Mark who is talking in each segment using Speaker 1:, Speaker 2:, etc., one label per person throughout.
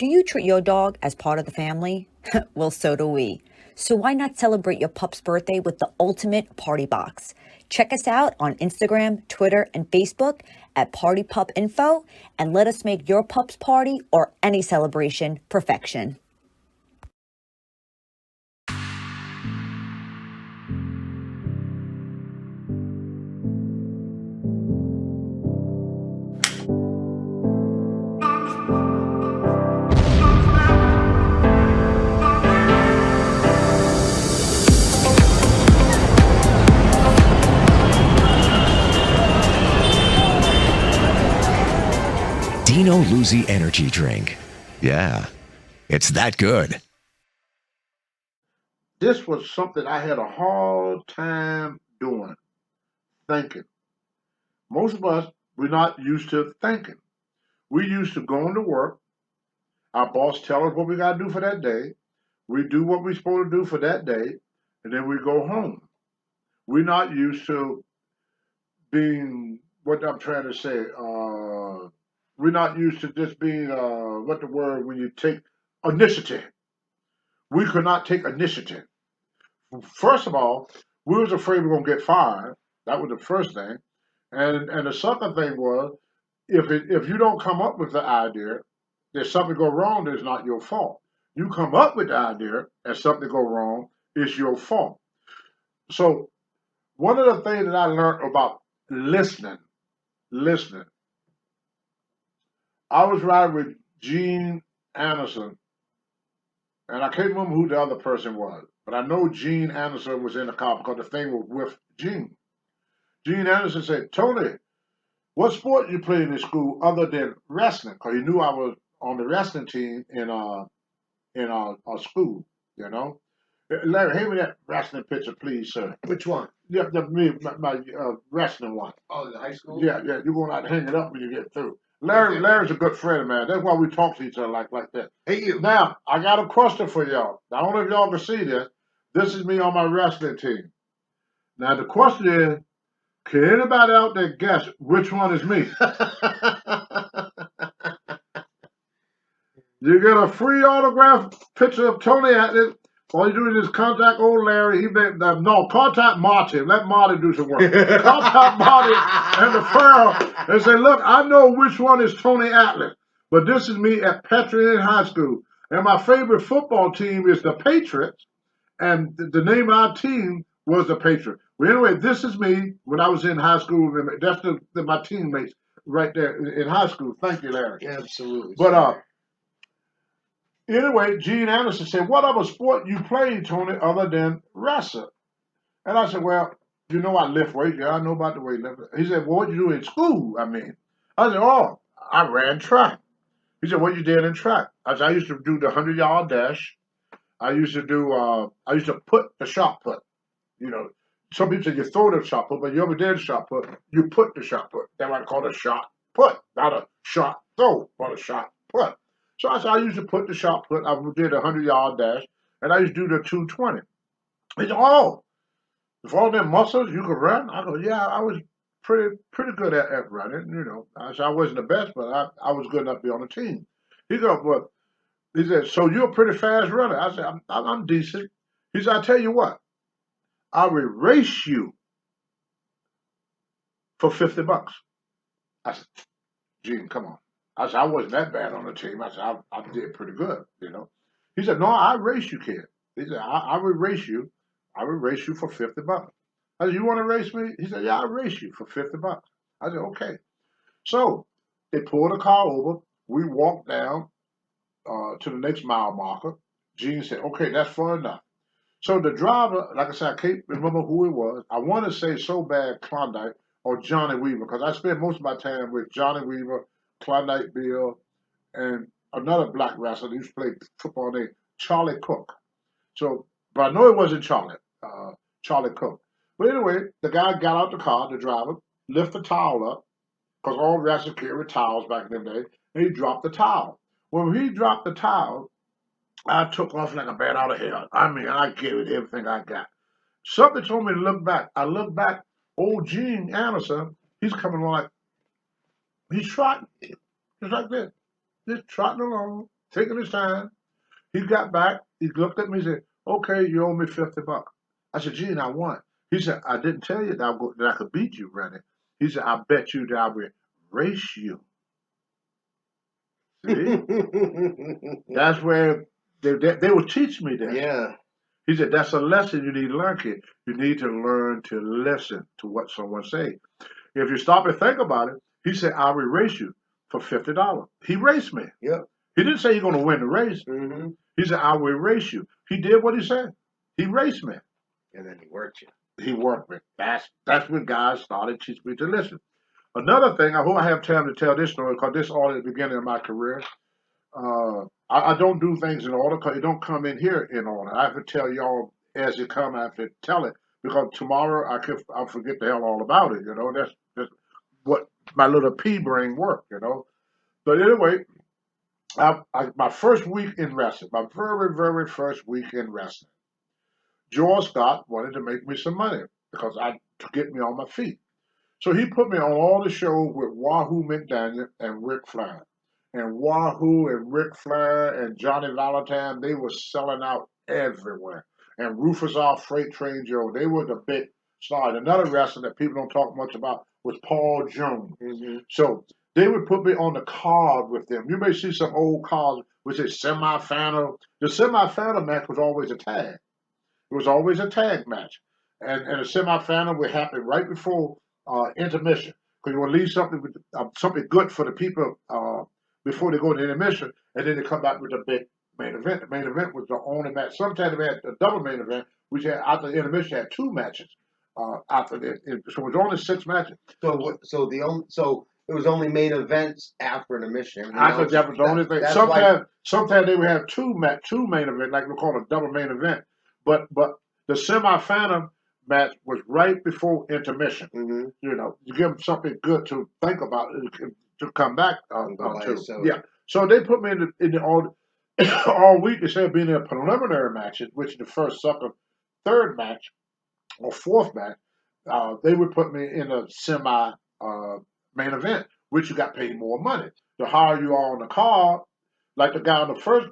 Speaker 1: Do you treat your dog as part of the family? Well, so do we. So why not celebrate your pup's birthday with the ultimate party box? Check us out on Instagram, Twitter, and Facebook at Party Pup Info, and let us make your pup's party or any celebration perfection.
Speaker 2: Dino Luzzi Energy Drink. Yeah, it's that good.
Speaker 3: This was something I had a hard time doing, thinking. Most of us, we're not used to thinking. We used to going to work. Our boss tell us what we got to do for that day. We do what we're supposed to do for that day, and then we go home. We're not used to being what I'm trying to say. We're not used to just being what the word when you take initiative. We could not take initiative. First of all, we was afraid we were gonna get fired. That was the first thing, and the second thing was if you don't come up with the idea, there's something go wrong. It's not your fault. You come up with the idea, and something go wrong, it's your fault. So one of the things that I learned about listening, I was riding with Gene Anderson, and I can't remember who the other person was, but I know Gene Anderson was in the car because the thing was with Gene. Gene Anderson said, Tony, what sport you played in school other than wrestling? Because he knew I was on the wrestling team in our school, you know. Larry, hand me that wrestling picture, please, sir.
Speaker 4: Which one?
Speaker 3: Yeah, my wrestling one.
Speaker 4: Oh, the high school?
Speaker 3: Yeah, you're going to have to hang it up when you get through. Larry's a good friend of mine. That's why we talk to each other like that.
Speaker 4: Hey, you.
Speaker 3: Now, I got a question for y'all. I don't know if y'all can see this. This is me on my wrestling team. Now, the question is, can anybody out there guess which one is me? You get a free autograph picture of Tony Atlas. All you do is contact old Larry. Contact Marty. Let Marty do some work. Contact Marty and the firm and say, look, I know which one is Tony Atlas, but this is me at Petra High School. And my favorite football team is the Patriots, and the name of our team was the Patriots. Well, anyway, this is me when I was in high school. That's my teammates right there in high school. Thank you, Larry.
Speaker 4: Absolutely.
Speaker 3: But anyway, Gene Anderson said, what other sport you played, Tony, other than wrestling? And I said, well, you know I lift weights. Yeah, I know about the weight lifting. He said, well, what you do in school? I said, oh, I ran track. He said, what you did in track? I said, I used to do the 100-yard dash. I used to put the shot put. You know, some people say you throw the shot put, but you ever did a shot put, you put the shot put. That's what I call a shot put, not a shot throw, but a shot put. So I said, I used to put the shot put. I did a 100-yard dash, and I used to do the 220. He said, oh, with all them muscles, you could run? I go, yeah, I was pretty good at running, you know. I said, I wasn't the best, but I was good enough to be on the team. He goes, well, he said, so you're a pretty fast runner. I said, I'm decent. He said, I tell you what, I will race you for $50. I said, Gene, come on. I said, I wasn't that bad on the team. I said, I did pretty good, you know. He said, no, I race you, kid. He said, I will race you. I will race you for $50. I said, you want to race me? He said, yeah, I'll race you for $50. I said, okay. So they pulled the car over. We walked down to the next mile marker. Gene said, okay, that's far enough. So the driver, like I said, I can't remember who it was. I want to say so bad Klondike or Johnny Weaver, because I spent most of my time with Johnny Weaver, Klondike Bill, and another black wrestler who used to play football named Charlie Cook. So, but I know it wasn't Charlie Cook. But anyway, the guy got out the car, the driver, lift the towel up, because all wrestlers carried towels back in them days, and he dropped the towel. When he dropped the towel, I took off like a bat out of hell. I gave it everything I got. Something told me to look back. I looked back. Old Gene Anderson, he's coming along like, he's trotting. Just like this. Just trotting along. taking his time. He got back. He looked at me and said, "Okay, you owe me $50." I said, "Gene, I won." He said, "I didn't tell you that I could beat you, Rennie." He said, "I bet you that I will race you." See, that's where they will teach me that.
Speaker 4: Yeah.
Speaker 3: He said, "That's a lesson you need to learn, kid. You need to learn to listen to what someone say. If you stop and think about it," he said, "I will race you for $50." He raced me.
Speaker 4: Yep.
Speaker 3: He didn't say you're going to win the race.
Speaker 4: Mm-hmm.
Speaker 3: He said, "I will race you." He did what he said. He raced me.
Speaker 4: And then he worked you.
Speaker 3: He worked me. That's when guys started teaching me to listen. Another thing, I hope I have time to tell this story because this all at the beginning of my career. I don't do things in order because it don't come in here in order. I have to tell y'all as it come. I have to tell it because tomorrow I'll forget the hell all about it. You know, that's what my little pea brain work. You know, but anyway, my first week in wrestling, my very first week in wrestling, George Scott wanted to make me some money because to get me on my feet. So he put me on all the shows with Wahoo McDaniel and Ric Flair. And Wahoo and Ric Flair and Johnny Valentine, they were selling out everywhere. And Rufus R. Freight Train Joe, they were the big stars. Another wrestler that people don't talk much about was Paul Jones.
Speaker 4: Mm-hmm.
Speaker 3: So they would put me on the card with them. You may see some old cards which is semifinal. The semifinal match was always a tag. It was always a tag match. And the semifinal would happen right before intermission. Because you want to leave something good for the people before they go to intermission, and then they come back with the big main event. The main event was the only match. Sometimes they had a double main event, which had after the intermission had two matches. After so it was only 6 matches.
Speaker 4: So it was only main events after an emission.
Speaker 3: I thought that was the only thing. Sometimes they would have two main events, like we call a double main event. But the semifinal match was right before intermission.
Speaker 4: Mm-hmm.
Speaker 3: You know, you give them something good to think about to come back to. Yeah. So they put me in the all week. They said being in preliminary matches, which the first, second, third match or fourth match, they would put me in a semi main event, which you got paid more money. The higher you are on the card, like the guy on the first,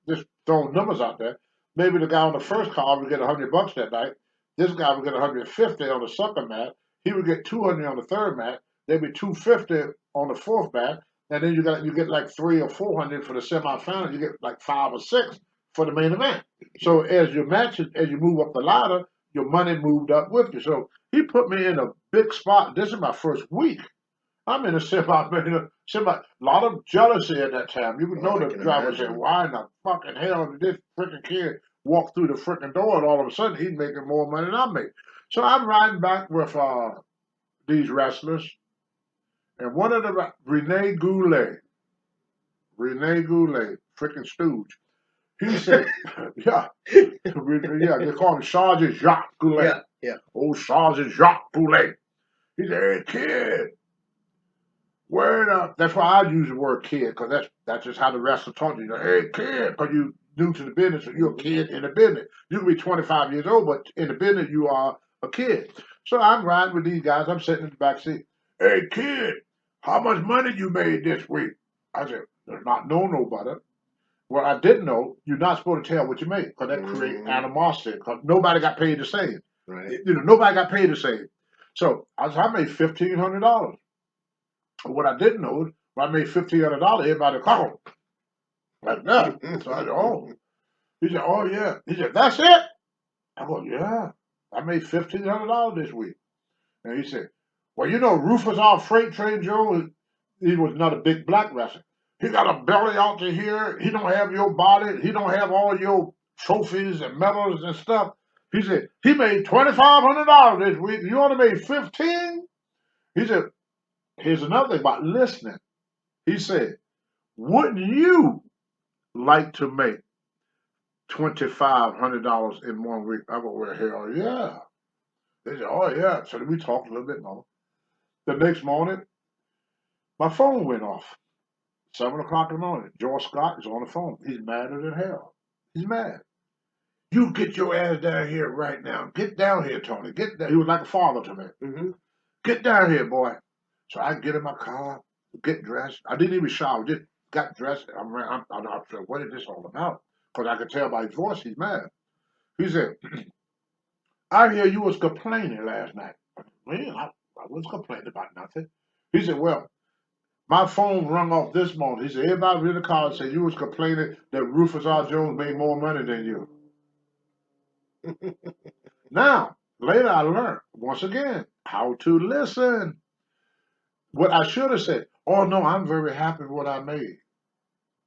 Speaker 3: just throwing numbers out there. Maybe the guy on the first card would get $100 that night. This guy would get 150 on the second match. He would get 200 on the third match. There'd be 250 on the fourth match, and then you get like 300 or 400 for the semifinal. You get like 5 or 6 for the main event. So as you move up the ladder, your money moved up with you. So he put me in a big spot. This is my first week. I'm in a a lot of jealousy at that time. You would know the driver said, "Why in the fucking hell did this freaking kid walk through the freaking door?" And all of a sudden, he's making more money than I make. So I'm riding back with these wrestlers, and one of the Rene Goulet, freaking stooge. He said, "Yeah, they call him Sergeant Jacques Goulet."
Speaker 4: Yeah.
Speaker 3: Old Sergeant Jacques Goulet. He said, "Hey kid. Word up." That's why I use the word kid, because that's just how the wrestler taught you. Hey, kid, because you new to the business, or you're a kid in the business. You can be 25 years old, but in the business, you are a kid. So I'm riding with these guys. I'm sitting in the back seat. "Hey, kid, how much money you made this week?" I said, "There's not nobody." Well, I didn't know you're not supposed to tell what you make, because that creates animosity, because nobody got paid the same.
Speaker 4: Right.
Speaker 3: You know, nobody got paid the same. So I made $1,500. What I didn't know is when I made $1,500, everybody called like that. So I said, "Oh." He said, "Oh yeah." He said, "That's it?" I go, "Yeah. I made $1,500 this week." And he said, "Well, you know, Rufus R. Freight Train Joe, he was another big black wrestler. He got a belly out to here. He don't have your body. He don't have all your trophies and medals and stuff." He said, "He made $2,500 this week. You only made 15?" He said, "Here's another thing about listening." He said, "Wouldn't you like to make $2,500 in 1 week?" I go, "Well, hell yeah." They said, "Oh yeah." So then we talked a little bit more. The next morning, my phone went off. 7 o'clock in the morning. George Scott is on the phone. He's madder than hell. He's mad. "You get your ass down here right now. Get down here, Tony. Get down." He was like a father to me.
Speaker 4: Mm-hmm.
Speaker 3: "Get down here, boy." So I get in my car, get dressed. I didn't even shower. Just got dressed. I'm not sure what is this all about because I could tell by his voice he's mad. He said, "I hear you was complaining last night." Man, I was complaining about nothing. He said, "Well, my phone rung off this morning." He said, "Everybody in the car said you was complaining that Rufus R. Jones made more money than you." Now, later I learned once again how to listen. What I should have said, "Oh no, I'm very happy with what I made,"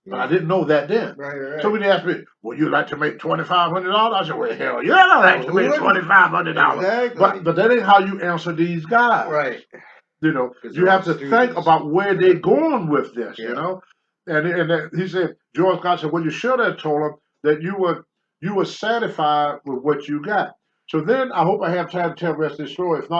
Speaker 3: but I didn't know that then.
Speaker 4: Right.
Speaker 3: So when they asked me, "Would you like to make $2,500?" I said, "Well, hell yeah, I like to
Speaker 4: Who
Speaker 3: make
Speaker 4: wouldn't?
Speaker 3: $2,500."
Speaker 4: Exactly.
Speaker 3: But that ain't how you answer these guys.
Speaker 4: Right.
Speaker 3: You know,
Speaker 4: 'Cause
Speaker 3: you
Speaker 4: they're
Speaker 3: have
Speaker 4: all
Speaker 3: to think
Speaker 4: students.
Speaker 3: about where they're going with this. You
Speaker 4: Yeah.
Speaker 3: know, and he said, George Scott said, "Well, you should have told him that you were satisfied with what you got." So then I hope I have time to tell the rest of this story. If not.